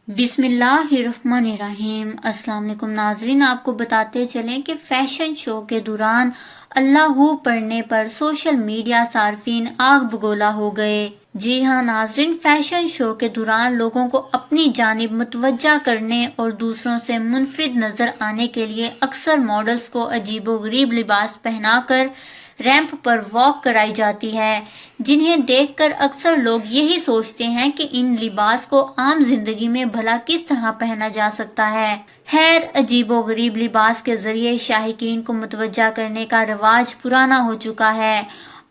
بسم اللہ الرحمن الرحیم۔ السلام علیکم ناظرین، آپ کو بتاتے چلیں کہ فیشن شو کے دوران اللہ ہو پڑھنے پر سوشل میڈیا صارفین آگ بگولا ہو گئے۔ جی ہاں ناظرین، فیشن شو کے دوران لوگوں کو اپنی جانب متوجہ کرنے اور دوسروں سے منفرد نظر آنے کے لیے اکثر ماڈلز کو عجیب و غریب لباس پہنا کر ریمپ پر واک کرائی جاتی ہے، جنہیں دیکھ کر اکثر لوگ یہی سوچتے ہیں کہ ان لباس کو عام زندگی میں بھلا کس طرح پہنا جا سکتا ہے۔ خیر، عجیب و غریب لباس کے ذریعے شائقین کو متوجہ کرنے کا رواج پرانا ہو چکا ہے۔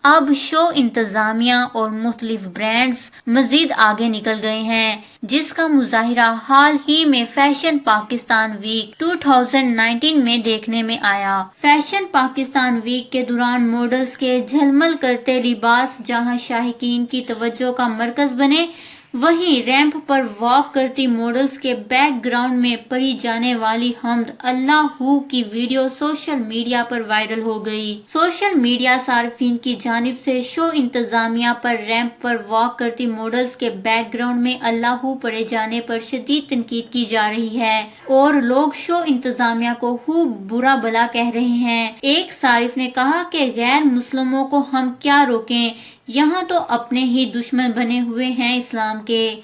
اب شو انتظامیہ اور مختلف برانڈز مزید آگے نکل گئے ہیں، جس کا مظاہرہ حال ہی میں فیشن پاکستان ویک 2019 میں دیکھنے میں آیا۔ فیشن پاکستان ویک کے دوران ماڈلز کے جھلمل کرتے لباس جہاں شائقین کی توجہ کا مرکز بنے، وہیں ریمپ پر واک کرتی ماڈلز کے بیک گراؤنڈ میں پڑھی جانے والی حمد اللہ ہو کی ویڈیو سوشل میڈیا پر وائرل ہو گئی۔ سوشل میڈیا صارفین کی جانب سے شو انتظامیہ پر ریمپ پر واک کرتی ماڈلز کے بیک گراؤنڈ میں اللہ ہو پڑھے جانے پر شدید تنقید کی جا رہی ہے اور لوگ شو انتظامیہ کو خوب برا بھلا کہہ رہے ہیں۔ ایک صارف نے کہا کہ غیر مسلموں کو ہم کیا روکیں، یہاں تو اپنے ہی دشمن بنے ہوئے ہیں اسلام کے۔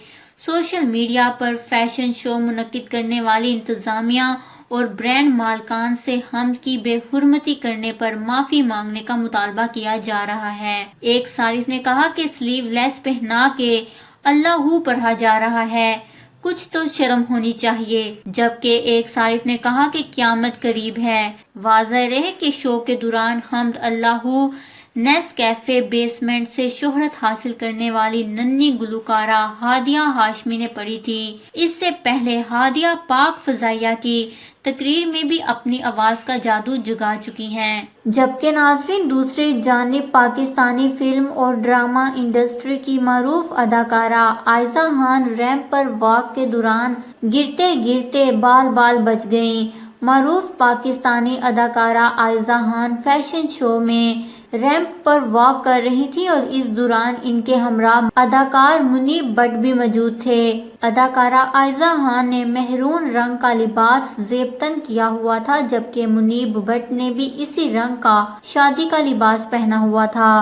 سوشل میڈیا پر فیشن شو منعقد کرنے والی انتظامیہ اور برانڈ مالکان سے حمد کی بے حرمتی کرنے پر معافی مانگنے کا مطالبہ کیا جا رہا ہے۔ ایک صارف نے کہا کہ سلیو لیس پہنا کے اللہ ہو پڑھا جا رہا ہے، کچھ تو شرم ہونی چاہیے، جبکہ ایک صارف نے کہا کہ قیامت قریب ہے۔ واضح رہے کہ شو کے دوران حمد اللہ ہو نیس کیفے بیسمنٹ سے شہرت حاصل کرنے والی ننھی گلوکارہ ہادیہ ہاشمی نے پڑھی تھی۔ اس سے پہلے ہادیہ پاک فضائیہ کی تقریر میں بھی اپنی آواز کا جادو جگا چکی ہیں۔ جبکہ ناظرین، دوسری جانب پاکستانی فلم اور ڈرامہ انڈسٹری کی معروف اداکارہ عائزہ خان ریمپ پر واک کے دوران گرتے گرتے بال بال بچ گئیں۔ معروف پاکستانی اداکارہ عائزہ خان فیشن شو میں ریمپ پر واک کر رہی تھیں اور اس دوران ان کے ہمراہ اداکار منیب بٹ بھی موجود تھے۔ اداکارہ عائزہ خان نے مہرون رنگ کا لباس زیب تن کیا ہوا تھا، جبکہ منیب بٹ نے بھی اسی رنگ کا شادی کا لباس پہنا ہوا تھا۔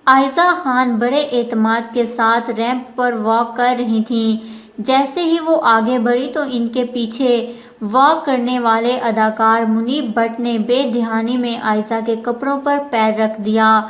عائزہ خان بڑے اعتماد کے ساتھ ریمپ پر واک کر رہی تھیں۔ جیسے ہی وہ آگے بڑھی تو ان کے پیچھے واک کرنے والے اداکار منیب بٹ نے بے دھیانی میں عائزہ کے کپڑوں پر پیر رکھ دیا،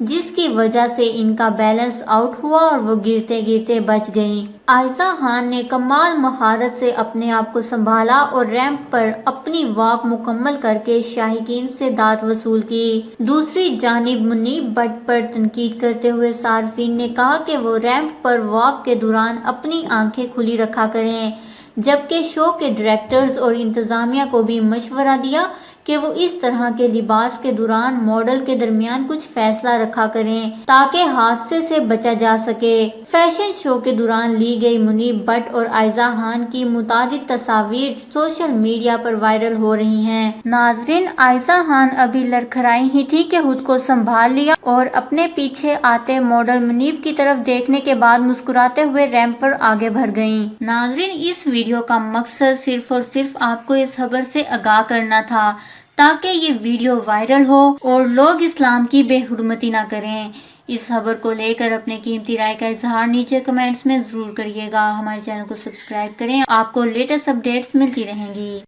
جس کی وجہ سے ان کا بیلنس آؤٹ ہوا اور وہ گرتے گرتے بچ گئیں۔ عائزہ خان نے کمال مہارت سے اپنے آپ کو سنبھالا اور ریمپ پر اپنی واک مکمل کر کے شائقین سے داد وصول کی۔ دوسری جانب منیب بٹ پر تنقید کرتے ہوئے صارفین نے کہا کہ وہ ریمپ پر واک کے دوران اپنی آنکھیں کھلی رکھا کریں، جبکہ شو کے ڈائریکٹرز اور انتظامیہ کو بھی مشورہ دیا کہ وہ اس طرح کے لباس کے دوران ماڈل کے درمیان کچھ فاصلہ رکھا کریں تاکہ حادثے سے بچا جا سکے۔ فیشن شو کے دوران لی گئی منیب بٹ اور عائزہ خان کی متعدد تصاویر سوشل میڈیا پر وائرل ہو رہی ہیں۔ ناظرین، عائزہ خان ابھی لڑکھڑائی ہی تھی کہ خود کو سنبھال لیا اور اپنے پیچھے آتے ماڈل منیب کی طرف دیکھنے کے بعد مسکراتے ہوئے ریمپ پر آگے بڑھ گئیں۔ ناظرین، اس ویڈیو کا مقصد صرف اور صرف آپ کو اس خبر سے آگاہ کرنا تھا تاکہ یہ ویڈیو وائرل ہو اور لوگ اسلام کی بے حرمتی نہ کریں۔ اس خبر کو لے کر اپنے قیمتی رائے کا اظہار نیچے کمنٹس میں ضرور کریے گا۔ ہمارے چینل کو سبسکرائب کریں، آپ کو لیٹسٹ اپڈیٹس ملتی رہیں گی۔